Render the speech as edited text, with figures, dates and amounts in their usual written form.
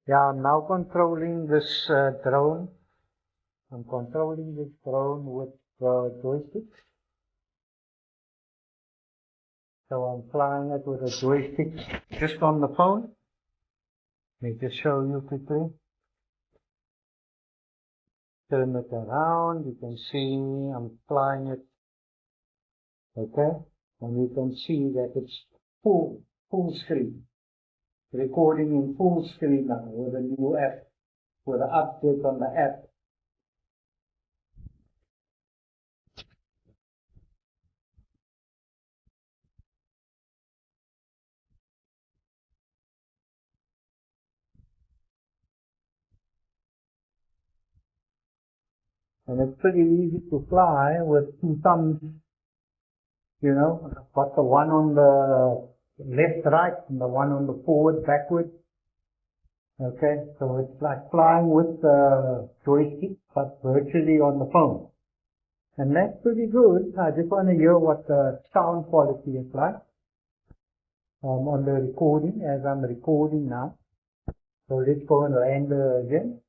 Yeah, I'm now controlling this drone. I'm controlling this drone with joysticks. So I'm flying it with a joystick just on the phone. Let me just show you quickly. Turn it around. You can see I'm flying it. Okay, and you can see that it's full screen. Recording in full screen now with a new app, with an update on the app. And it's pretty easy to fly with two thumbs, you know. I've got the one on the left, right, and the one on the forward, backward. Okay, so it's like flying with the joystick, but virtually on the phone. And that's pretty good. I just want to hear what the sound quality is like on the recording, as I'm recording now. So let's go and land again.